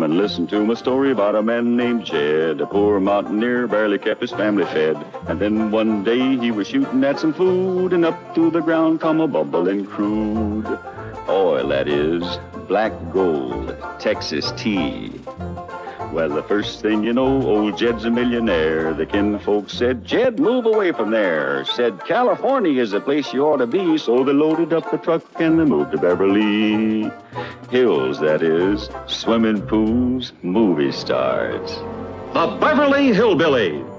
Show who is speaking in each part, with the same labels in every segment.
Speaker 1: and listen to my story about a man named Jed. A poor mountaineer barely kept his family fed. And then one day he was shooting at some food, and up through the ground come a bubbling crude oil, that is, black gold, Texas tea. Well, the first thing you know, old Jed's a millionaire. The kinfolk said, Jed, move away from there. Said, California is the place you ought to be. So they loaded up the truck and they moved to Beverly Hills, that is, swimming pools, movie stars.
Speaker 2: The Beverly Hillbillies.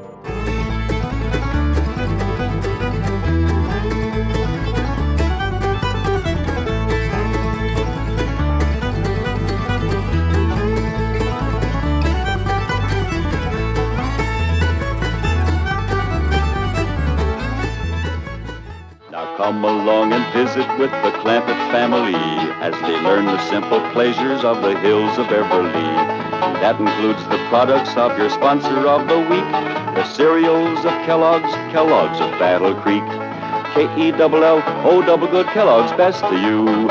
Speaker 1: Come along and visit with the Clampetts family as they learn the simple pleasures of the hills of Beverly. That includes the products of your sponsor of the week, the cereals of Kellogg's, Kellogg's of Battle Creek. K-E-double-L-O double good Kellogg's, best to you.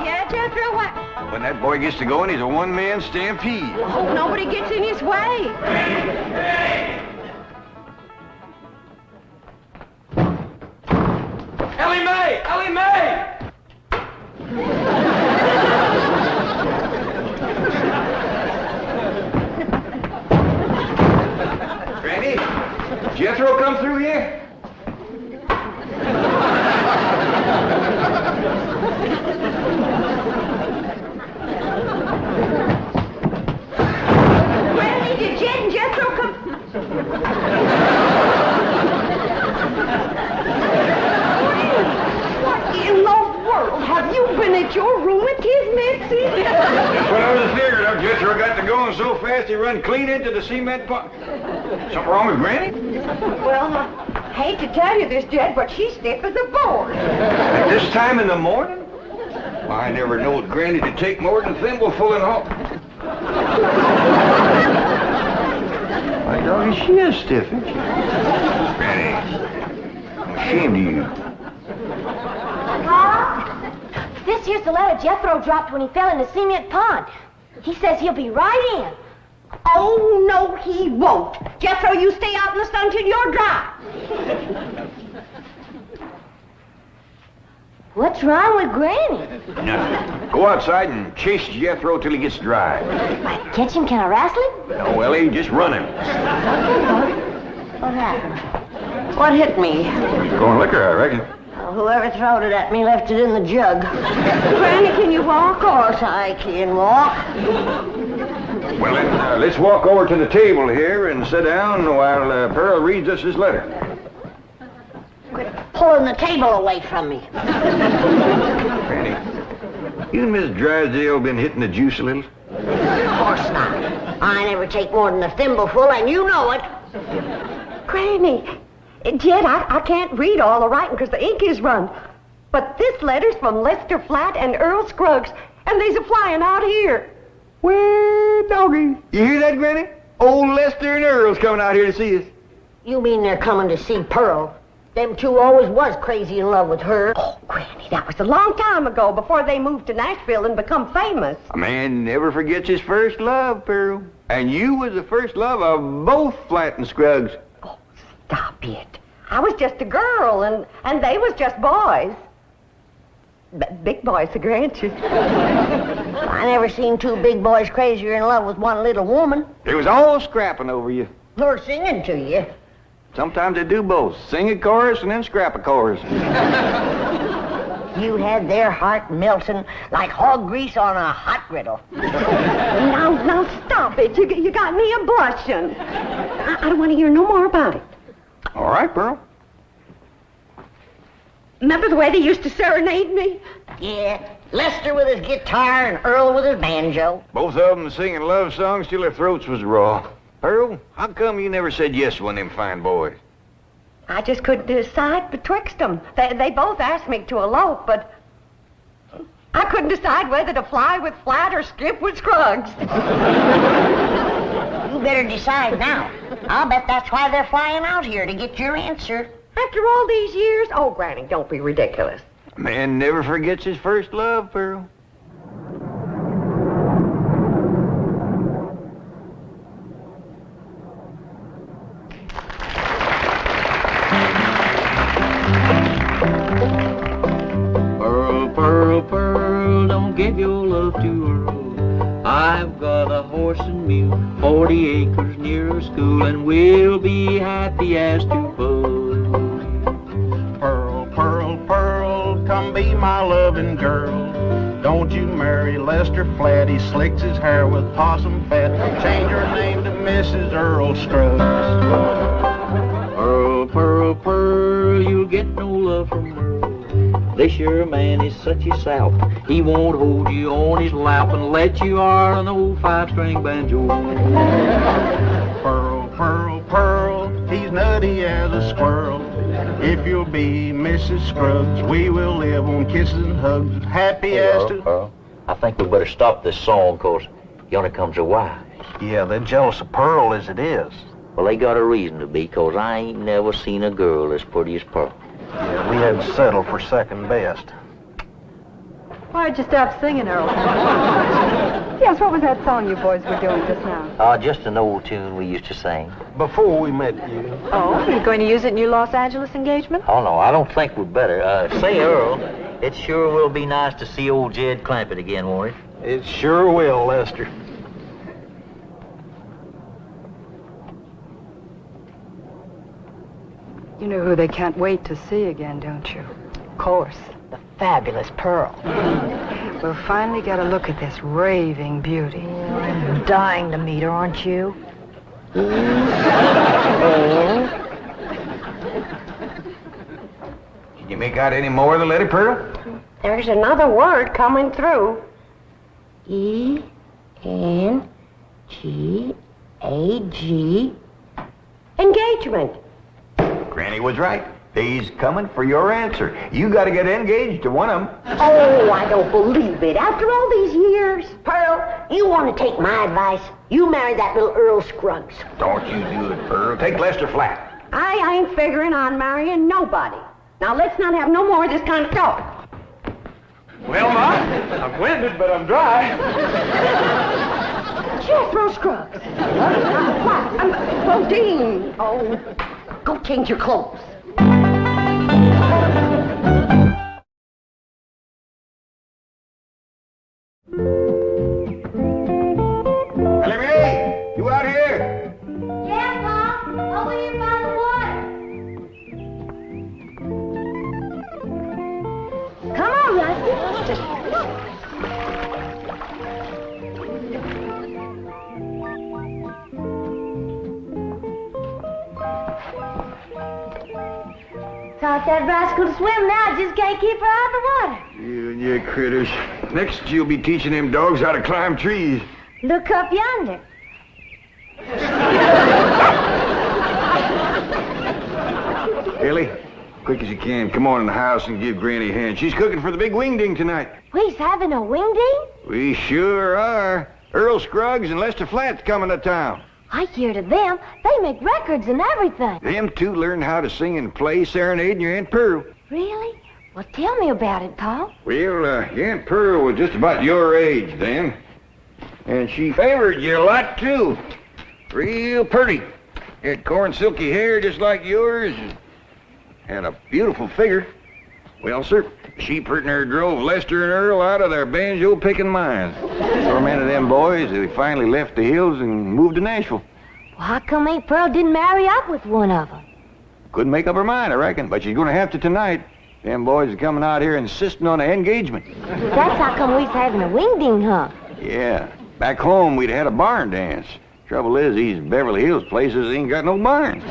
Speaker 3: Yeah, Jethro, what?
Speaker 4: When that boy gets to going, he's a one-man stampede.
Speaker 3: Oh, nobody gets in his way.
Speaker 4: Ellie Mae! Ellie Mae! Granny, Jethro come through here?
Speaker 3: Granny, did Jed and Jethro come? What in the world? Have you been at your rheumatism, Mitzi?
Speaker 4: That's what I was figuring of. Jethro got to going so fast he run clean into the cement pot. Something wrong with Granny?
Speaker 3: Well, I hate to tell you this, Jed, but she's stiff as a board.
Speaker 4: At this time in the morning? I never knowed Granny to take more than a thimbleful and all. My doggy, she is stiff, isn't she? Granny, I'm ashamed of you.
Speaker 5: This here's the letter Jethro dropped when he fell in the cement pond. He says he'll be right in.
Speaker 3: Oh, no, he won't. Jethro, you stay out in the sun till you're dry.
Speaker 5: What's wrong with Granny?
Speaker 4: Nothing. Go outside and chase Jethro till he gets dry.
Speaker 5: I catch him, can I wrestle him?
Speaker 4: No, Ellie, just run him.
Speaker 5: What happened?
Speaker 3: What hit me?
Speaker 4: Going liquor, I reckon.
Speaker 5: Well, whoever throwed it at me left it in the jug.
Speaker 3: Granny, can you walk?
Speaker 5: Of course I can walk.
Speaker 4: Well, then, let's walk over to the table here and sit down while Pearl reads us his letter.
Speaker 5: Quit pulling the table away from me.
Speaker 4: Granny, you and Miss Drysdale been hitting the juice a little?
Speaker 5: Of course not. I never take more than a thimbleful, and you know it.
Speaker 3: Granny, Jed, I can't read all the writing because the ink is run. But this letter's from Lester Flatt and Earl Scruggs, and they's a-flying out here.
Speaker 4: Well, doggy. You hear that, Granny? Old Lester and Earl's coming out here to see us.
Speaker 5: You mean they're coming to see Pearl? Them two always was crazy in love with her.
Speaker 3: Oh, Granny, that was a long time ago before they moved to Nashville and become famous.
Speaker 4: A man never forgets his first love, Pearl. And you was the first love of both Flatt and Scruggs.
Speaker 3: Oh, stop it. I was just a girl, and they was just boys. Big boys, I grant you.
Speaker 5: I never seen two big boys crazier in love with one little woman.
Speaker 4: They was all scrapping over you.
Speaker 5: Or singing to you.
Speaker 4: Sometimes they do both. Sing a chorus and then scrap a chorus.
Speaker 5: You had their heart melting like hog grease on a hot griddle.
Speaker 3: Now, stop it. You got me a blushing. I don't want to hear no more about it.
Speaker 4: All right, Pearl.
Speaker 3: Remember the way they used to serenade me?
Speaker 5: Yeah, Lester with his guitar and Earl with his banjo.
Speaker 4: Both of them singing love songs till their throats was raw. Pearl, how come you never said yes to one of them fine boys?
Speaker 3: I just couldn't decide betwixt them. They both asked me to elope, but I couldn't decide whether to fly with Flatt or skip with Scruggs.
Speaker 6: You better decide now. I'll bet that's why they're flying out here, to get your answer.
Speaker 3: After all these years? Oh, Granny, don't be ridiculous.
Speaker 4: Man never forgets his first love, Pearl.
Speaker 7: Pearl, Pearl, Pearl, don't give your love to Earl. I've got a horse and mule, 40 acres near a school, and we'll be happy as two both.
Speaker 8: Pearl, Pearl, Pearl, come be my loving girl. Don't you marry Lester Flatt, he slicks his hair with possum fat. Change her name to Mrs. Earl Scruggs.
Speaker 7: Pearl, Pearl, Pearl, you'll get no love from Earl. This your man is such a sap. He won't hold you on his lap and let you are an old 5-string banjo.
Speaker 8: Pearl, Pearl, Pearl, he's nutty as a squirrel. If you'll be Mrs. Scruggs, we will live on kisses and hugs, happy as to...
Speaker 9: Earl, I think we better stop this song, 'cause yonder comes a wife.
Speaker 8: Yeah, they're jealous of Pearl as it is.
Speaker 9: Well, they got a reason to be, 'cause I ain't never seen a girl as pretty as Pearl.
Speaker 8: Yeah, we had to settle for second best.
Speaker 10: Why'd you stop singing, Earl? Yes, what was that song you boys were doing just now?
Speaker 9: Just an old tune we used to sing.
Speaker 8: Before we met you.
Speaker 10: Oh, you're going to use it in your Los Angeles engagement?
Speaker 9: Oh, no, I don't think we'd better. Say, Earl, it sure will be nice to see old Jed Clampett again, won't it?
Speaker 8: It sure will, Lester.
Speaker 10: You know who they can't wait to see again, don't you? Of course, the fabulous Pearl. We'll finally get a look at this raving beauty. I'm dying to meet her, aren't you?
Speaker 4: Can you make out any more of the letter, Pearl?
Speaker 3: There's another word coming through. E-N-G-A-G. Engagement.
Speaker 4: Granny was right. He's coming for your answer. You got to get engaged to one of them.
Speaker 3: Oh, I don't believe it. After all these years.
Speaker 6: Pearl, you want to take my advice? You marry that little Earl Scruggs.
Speaker 4: Don't you do it, Pearl. Take Lester Flatt.
Speaker 3: I ain't figuring on marrying nobody. Now, let's not have no more of this kind of talk.
Speaker 8: Well, Ma, I'm winded, but I'm dry.
Speaker 3: Jethro Scruggs. Oh, Dean. Oh, go change your clothes.
Speaker 4: Beverly, you out here?
Speaker 5: Yeah, Pop. Over here by the water. Come on, Rusty. Taught that rascal to swim now, just can't keep her out of the water.
Speaker 4: You and your critters. Next, you'll be teaching them dogs how to climb trees.
Speaker 5: Look up yonder.
Speaker 4: Billy, quick as you can, come on in the house and give Granny a hand. She's cooking for the big Wingding tonight.
Speaker 5: We's having a wingding?
Speaker 4: We sure are. Earl Scruggs and Lester Flatt's coming to town.
Speaker 5: I hear to them, they make records and everything.
Speaker 4: Them two learned how to sing and play serenading your Aunt Pearl.
Speaker 5: Really? Well, tell me about it, Pa.
Speaker 4: Well, your Aunt Pearl was just about your age then. And she favored you a lot, too. Real pretty. Had corn silky hair just like yours. And had a beautiful figure. Well, sir, she pretty near drove Lester and Earl out of their banjo-picking minds. Tormented them boys, they finally left the hills and moved to Nashville.
Speaker 5: Well, how come Aunt Pearl didn't marry up with one of them?
Speaker 4: Couldn't make up her mind, I reckon, but she's going to have to tonight. Them boys are coming out here insisting on an engagement.
Speaker 5: That's how come we's having a wingding, huh?
Speaker 4: Yeah. Back home, we'd had a barn dance. Trouble is, these Beverly Hills places ain't got no barns.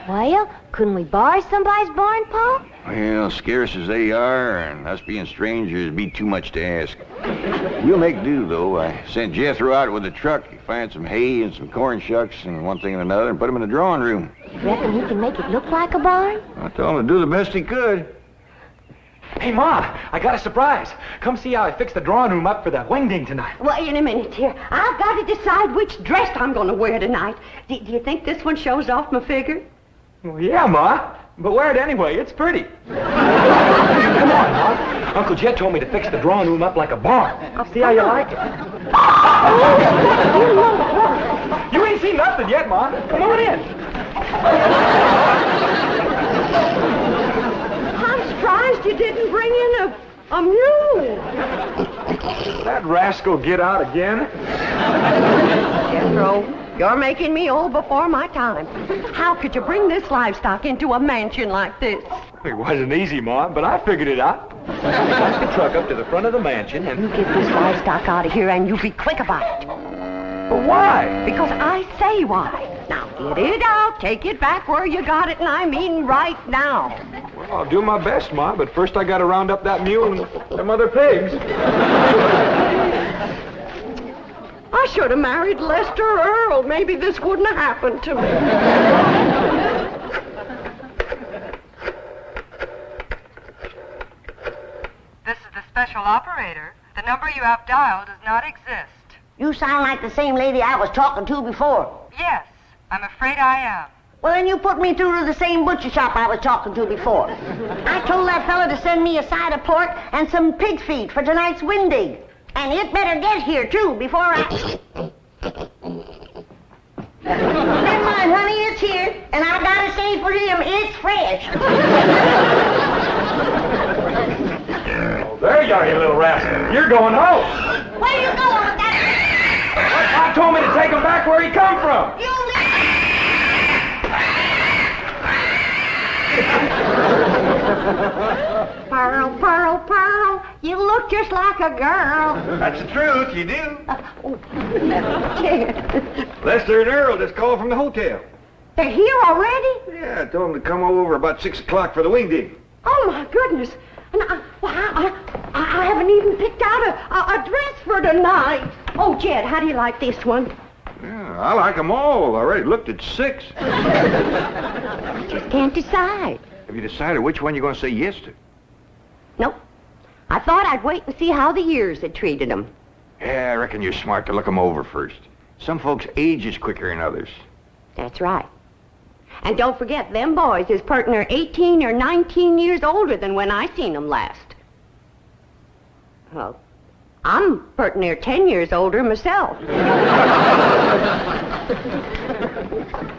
Speaker 5: Well, couldn't we borrow somebody's barn, Pa?
Speaker 4: Well, scarce as they are, and us being strangers, be too much to ask. We'll make do, though. I sent Jethro out with a truck. He find some hay and some corn shucks and one thing and another and put them in the drawing room.
Speaker 5: You reckon he can make it look like a barn?
Speaker 4: I told him to do the best he could.
Speaker 11: Hey, Ma, I got a surprise. Come see how I fixed the drawing room up for the Wingding tonight.
Speaker 3: Wait a minute here. I've got to decide which dress I'm going to wear tonight. Do you think this one shows off my figure?
Speaker 11: Well, yeah, Ma, but wear it anyway. It's pretty. Come on, Ma. Uncle Jed told me to fix the drawing room up like a barn. I'll see how you like it. You ain't seen nothing yet, Ma. Come on in.
Speaker 3: I'm surprised you didn't bring in a mule.
Speaker 11: That rascal get out again?
Speaker 3: Jethro, you're making me old before my time. How could you bring this livestock into a mansion like this?
Speaker 11: It wasn't easy, Ma, but I figured it out. Back the truck up to the front of the mansion and...
Speaker 3: You get this livestock out of here and you be quick about it.
Speaker 11: But why?
Speaker 3: Because I say why. Now get it out, take it back where you got it, and I mean right now.
Speaker 11: Well, I'll do my best, Ma, but first I gotta round up that mule and them other pigs.
Speaker 3: I should have married Lester Earl. Maybe this wouldn't have happened to me.
Speaker 10: This is the special operator. The number you have dialed does not exist.
Speaker 6: You sound like the same lady I was talking to before.
Speaker 10: Yes, I'm afraid I am.
Speaker 6: Well, then you put me through to the same butcher shop I was talking to before. I told that fella to send me a side of pork and some pig feet for tonight's Wingding. And it better get here, too, before I... Never mind, honey, it's here. And I gotta say for him, it's fresh.
Speaker 11: Oh, there you are, you little rascal. You're going home.
Speaker 6: Where you going with that?
Speaker 11: I told me to take him back where he come from.
Speaker 3: Pearl, Pearl, Pearl, you look just like a girl.
Speaker 4: That's the truth, you do.
Speaker 3: Jed,
Speaker 4: Lester and Earl just called from the hotel.
Speaker 3: they're here already?
Speaker 4: Yeah, I told them to come over about 6 o'clock for the Wingding.
Speaker 3: Oh, my goodness. And I haven't even picked out a dress for tonight. Oh, Jed, how do you like this one?
Speaker 4: Yeah, I like them all. I already looked at 6.
Speaker 3: Just can't decide.
Speaker 4: Have you decided which one you're going to say yes to?
Speaker 3: Nope. I thought I'd wait and see how the years had treated them.
Speaker 4: Yeah, I reckon you're smart to look them over first. Some folks age is quicker than others.
Speaker 3: That's right. And don't forget, them boys is pert near 18 or 19 years older than when I seen them last. Well, I'm pert near 10 years older myself.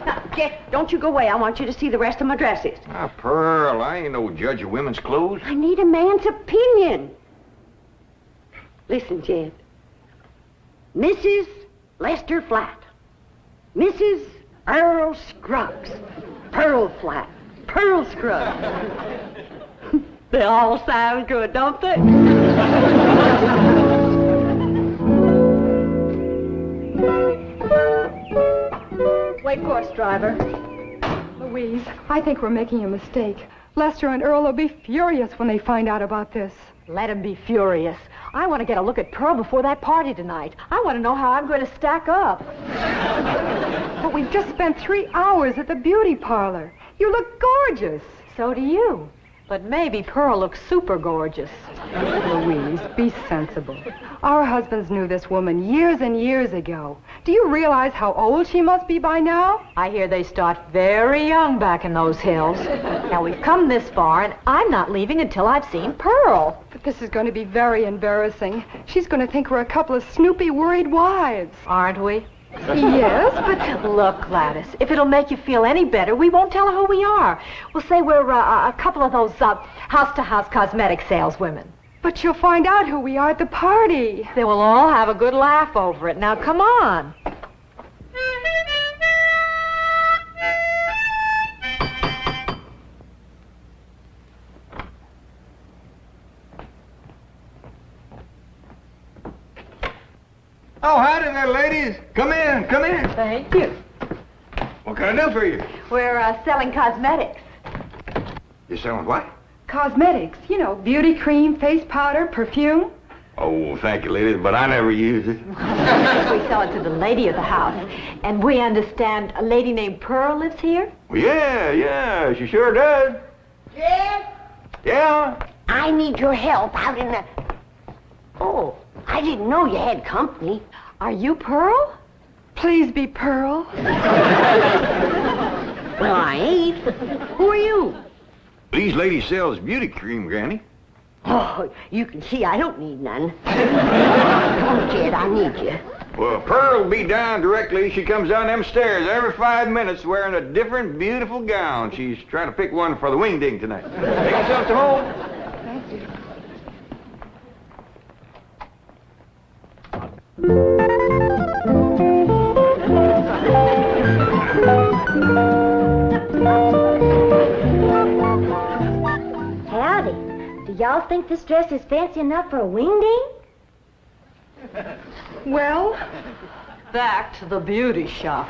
Speaker 3: Now, Jed, don't you go away. I want you to see the rest of my dresses.
Speaker 4: Ah, Pearl, I ain't no judge of women's clothes.
Speaker 3: I need a man's opinion. Listen, Jed. Mrs. Lester Flatt. Mrs. Earl Scruggs. Pearl Flatt. Pearl Scruggs. They all sound good, don't they?
Speaker 10: Wait course, driver.
Speaker 12: Louise, I think we're making a mistake. Lester and Earl will be furious when they find out about this.
Speaker 10: Let him be furious. I want to get a look at Pearl before that party tonight. I want to know how I'm going to stack up.
Speaker 12: But we've just spent 3 hours at the beauty parlor. You look gorgeous.
Speaker 10: So do you. But maybe Pearl looks super gorgeous.
Speaker 12: Louise, be sensible. Our husbands knew this woman years and years ago. Do you realize how old she must be by now?
Speaker 10: I hear they start very young back in those hills. Now, we've come this far, and I'm not leaving until I've seen Pearl.
Speaker 12: But this is going to be very embarrassing. She's going to think we're a couple of snoopy, worried wives.
Speaker 10: Aren't we?
Speaker 12: Yes, but...
Speaker 10: Look, Gladys, if it'll make you feel any better, we won't tell her who we are. We'll say we're a couple of those house-to-house cosmetic saleswomen.
Speaker 12: But she'll find out who we are at the party.
Speaker 10: They will all have a good laugh over it. Now, come on.
Speaker 4: Oh, howdy there, ladies. Come in, come in.
Speaker 10: Thank you.
Speaker 4: What can I do for you?
Speaker 10: We're selling cosmetics.
Speaker 4: You're selling what?
Speaker 12: Cosmetics, you know, beauty cream, face powder, perfume.
Speaker 4: Oh, thank you, ladies, but I never use it.
Speaker 10: We sell it to the lady of the house. And we understand a lady named Pearl lives here?
Speaker 4: Well, yeah, she sure does.
Speaker 6: Yes?
Speaker 4: Yeah?
Speaker 6: I need your help out in the... Oh, I didn't know you had company.
Speaker 12: Are you Pearl? Please be Pearl.
Speaker 6: Well, I ain't. Who are you?
Speaker 4: These ladies sells beauty cream, Granny.
Speaker 6: Oh, you can see I don't need none. Come on, Jed, I need you.
Speaker 4: Well, Pearl will be down directly. She comes down them stairs every 5 minutes wearing a different beautiful gown. She's trying to pick one for the Wingding tonight. Take yourself to home.
Speaker 12: Thank you.
Speaker 5: Howdy. Do y'all think this dress is fancy enough for a wingding?
Speaker 12: Well, back to the beauty shop.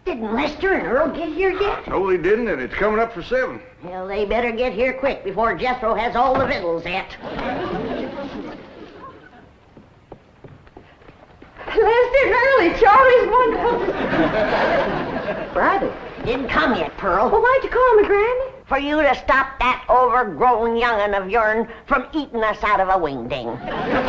Speaker 6: Didn't Lester and Earl get here yet?
Speaker 4: No, they didn't, and it's coming up for 7.
Speaker 6: Well, they better get here quick before Jethro has all the victuals at.
Speaker 12: Lester and Early, Charlie's wonderful.
Speaker 6: Brother, didn't come yet, Pearl.
Speaker 12: Well, why'd you call me, Granny?
Speaker 6: For you to stop that overgrown young'un of yourn from eating us out of a wingding.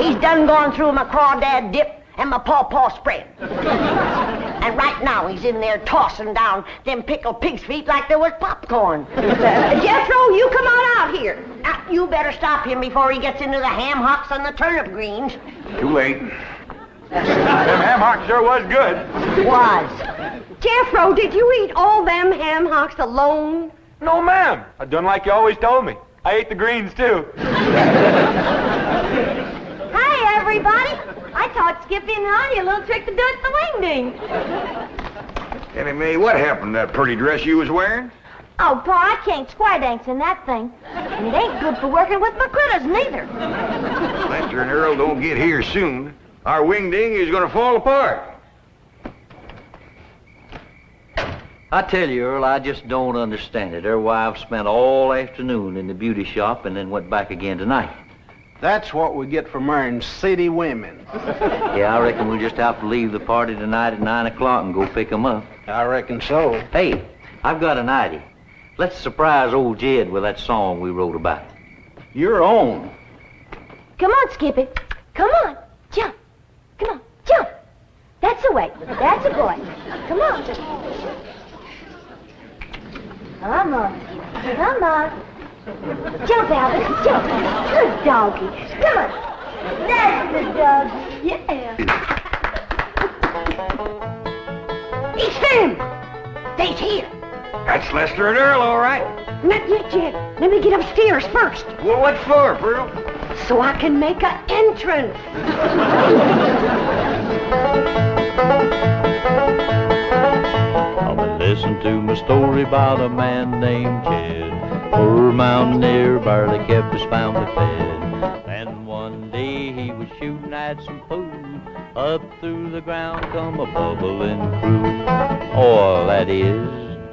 Speaker 6: He's done gone through my crawdad dip and my pawpaw spread. And right now he's in there tossing down them pickled pig's feet like there was popcorn. Jethro, you come on out here. Now, you better stop him before he gets into the ham hocks and the turnip greens.
Speaker 4: Too late. Them ham hocks sure was good.
Speaker 6: Was.
Speaker 3: Jethro, did you eat all them ham hocks alone?
Speaker 11: No, ma'am. I done like you always told me. I ate the greens, too.
Speaker 5: Hi, everybody. I taught Skippy and Anya a little trick to do at the wingding.
Speaker 4: Annie Mae, what happened to that pretty dress you was wearing?
Speaker 5: Oh, Pa, I can't square dance in that thing. And it ain't good for working with my critters, neither.
Speaker 4: Lester and Earl don't get here soon. Our Wingding is going to fall apart.
Speaker 9: I tell you, Earl, I just don't understand it. Their wives spent all afternoon in the beauty shop and then went back again tonight.
Speaker 8: That's what we get for marrying city women.
Speaker 9: Yeah, I reckon we'll just have to leave the party tonight at 9 o'clock and go pick 'em up.
Speaker 8: I reckon so.
Speaker 9: Hey, I've got an idea. Let's surprise old Jed with that song we wrote about.
Speaker 8: Your own.
Speaker 5: Come on, Skippy. Come on. Jump. Come on. Jump. That's the way. That's a boy. Come on. Come on. Come on. Jump, Albert. Jump. Good doggy. Come on. That's the doggy. Yeah.
Speaker 6: It's them. They's here.
Speaker 4: That's Lester and Earl, all right.
Speaker 3: Not yet, Jed. Let me get upstairs first,
Speaker 4: Well, what for, Pearl?
Speaker 3: so I can make an entrance.
Speaker 7: Come and listen to my story about a man named Jed. Poor mountaineer barely kept his family fed. Then one day he was shooting at some food. Up through the ground come a bubbling crude. Oil, that is,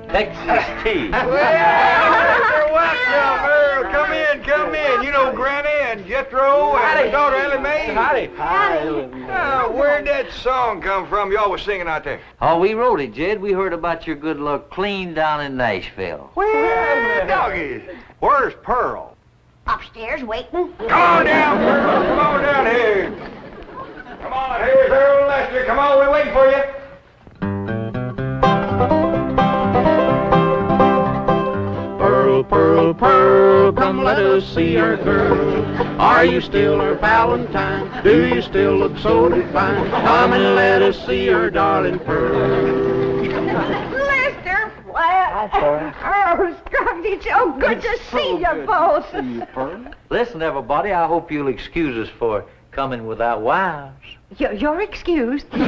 Speaker 7: Texas tea.
Speaker 4: Well, you're welcome, Earl. Come in. You know Granny and Jethro and his daughter Ellie Mae.
Speaker 11: Howdy.
Speaker 4: Where'd that song come from y'all was singing out there?
Speaker 9: Oh, we wrote it, Jed. We heard about your good luck clean down in Nashville.
Speaker 4: Well, doggies. Where's Pearl?
Speaker 6: Upstairs waiting.
Speaker 4: Come on down, Pearl. Come on down here. Come on, here's Earl and Lester. Come on, we're waiting for you.
Speaker 7: Pearl, Pearl, Pearl, come let us see our girl. Are you still her Valentine? Do you still look so divine? Come and let us see her darling Pearl.
Speaker 3: Lester, Flatt, oh, Scruggs, it's so good to see you both.
Speaker 9: Listen, everybody, I hope you'll excuse us for coming without wives.
Speaker 3: You're excused.
Speaker 8: We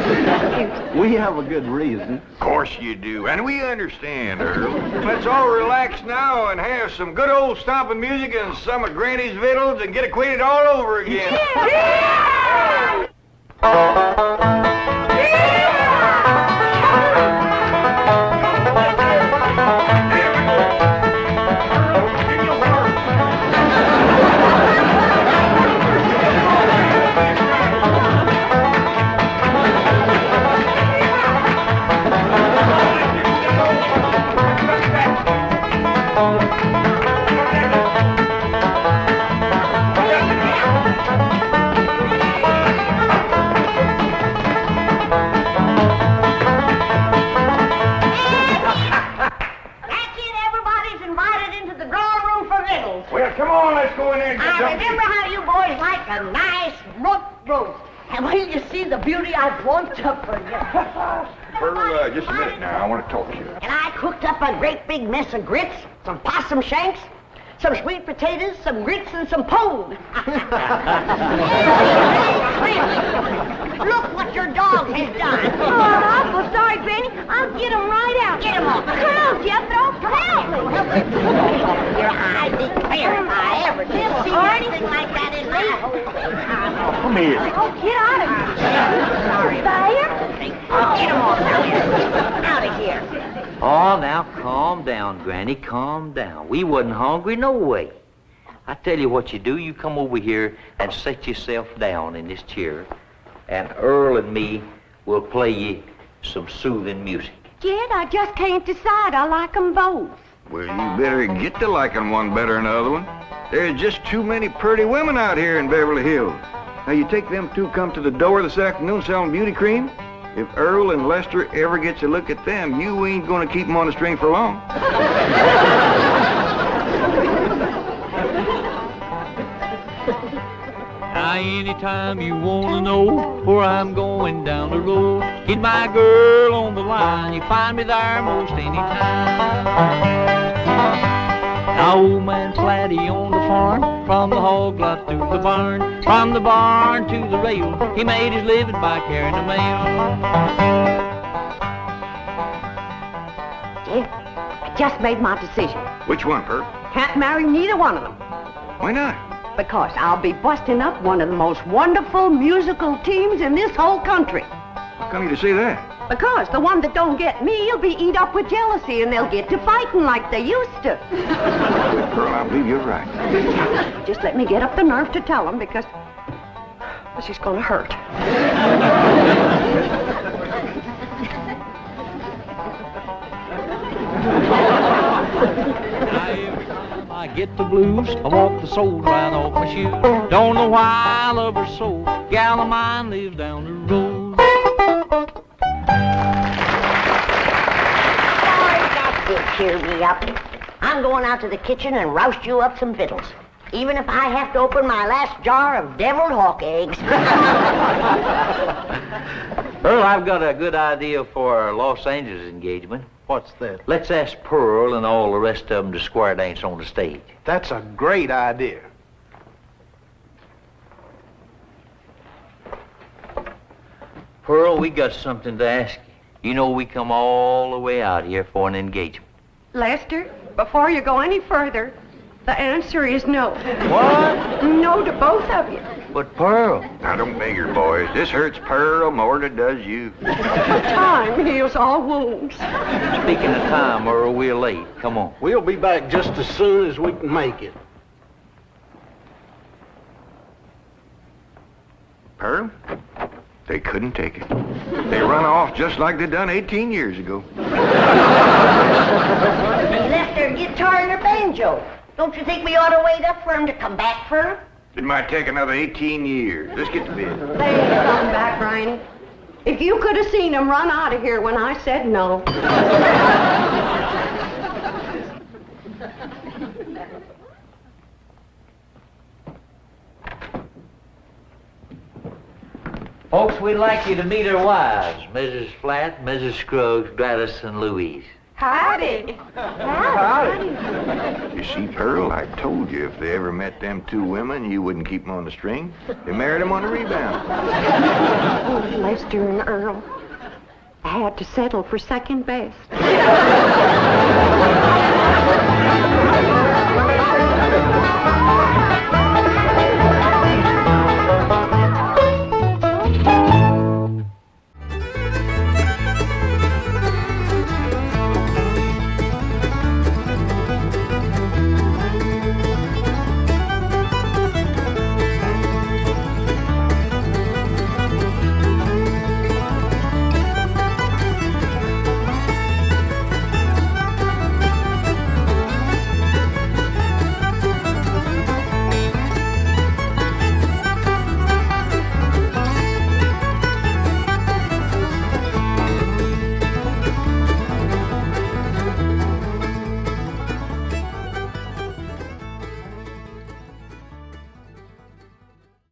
Speaker 8: have a good reason.
Speaker 4: Of course you do, and we understand, Earl. Let's all relax now and have some good old stomping music and some of Granny's victuals and get acquainted all over again.
Speaker 6: Yeah!
Speaker 4: let's go in there and get
Speaker 6: I
Speaker 4: something.
Speaker 6: remember how you boys like a nice roast. And when you see the beauty I've warmed up for you.
Speaker 4: Pearl, just a minute now. I want to talk to you.
Speaker 6: And I cooked up a great big mess of grits, some possum shanks, some sweet potatoes, some grits, and some pone. Look what your dog has done.
Speaker 5: Oh, I'm awful sorry, Granny. I'll get him right out.
Speaker 6: Get him off.
Speaker 5: Come, Jeff, don't help me.
Speaker 6: Your eyes declare if I ever did see anything like that in my whole life.
Speaker 4: Come here.
Speaker 5: Oh, get out of here.
Speaker 6: Sorry.
Speaker 5: Fire?
Speaker 6: Get him off now. Out of here.
Speaker 9: Oh, now calm down, Granny, calm down. We wasn't hungry no way. I tell you what you do. You come over here and set yourself down in this chair, and Earl and me will play you some soothing music.
Speaker 3: Jed, I just can't decide. I like 'em both.
Speaker 4: Well, you better get to liking one better than the other one. There's just too many pretty women out here in Beverly Hills. Now, you take them two come to the door this afternoon selling beauty cream. If Earl and Lester ever gets a look at them, you ain't gonna keep them on the string for long.
Speaker 7: Now, anytime you want to know where I'm going down the road, get my girl on the line. You find me there most any time. Now, old man Flatty on the farm, from the hog lot to the barn, from the barn to the rail, he made his living by carrying the mail.
Speaker 3: Jed, I just made my decision.
Speaker 4: Which one, Pearl?
Speaker 3: Can't marry neither one of them.
Speaker 4: Why not?
Speaker 3: Because I'll be busting up one of the most wonderful musical teams in this whole country.
Speaker 4: How come you to say that?
Speaker 3: Because the one that don't get me will be eat up with jealousy, and they'll get to fighting like they used to.
Speaker 4: Pearl, I believe you're right.
Speaker 3: Just let me get up the nerve to tell them, because this is gonna hurt.
Speaker 7: I get the blues, I walk the soul right off my shoe. Don't know why I love her so. Gal of mine lives down the road.
Speaker 6: That did cheer me up. I'm going out to the kitchen and roust you up some victuals. Even if I have to open my last jar of deviled hawk eggs.
Speaker 9: Earl, I've got a good idea for our Los Angeles engagement.
Speaker 8: What's that?
Speaker 9: Let's ask Pearl and all the rest of them to square dance on the stage.
Speaker 8: That's a great idea.
Speaker 9: Pearl, we got something to ask you. You know we come all the way out here for an engagement.
Speaker 3: Lester, before you go any further, the answer is no.
Speaker 9: What?
Speaker 3: No to both of you.
Speaker 9: But Pearl...
Speaker 4: Now, don't beg her, boys. This hurts Pearl more than it does you.
Speaker 3: Time heals all wounds.
Speaker 9: Speaking of time, Earl, we're late. Come on.
Speaker 8: We'll be back just as soon as we can make it.
Speaker 4: Pearl, they couldn't take it. They run off just like they done 18 years ago.
Speaker 6: They left their guitar and their banjo. Don't you think we ought to wait up for them to come back for them?
Speaker 4: It might take another 18 years. Let's get to bed.
Speaker 3: They ain't coming back, Riney. If you could have seen them run out of here when I said no.
Speaker 9: Folks, we'd like you to meet our wives, Mrs. Flatt, Mrs. Scruggs, Gladys, and Louise.
Speaker 5: Howdy.
Speaker 4: You see, Pearl, I told you if they ever met them two women, you wouldn't keep them on the string. They married them on the rebound.
Speaker 3: Oh, Lester and Earl. I had to settle for second best.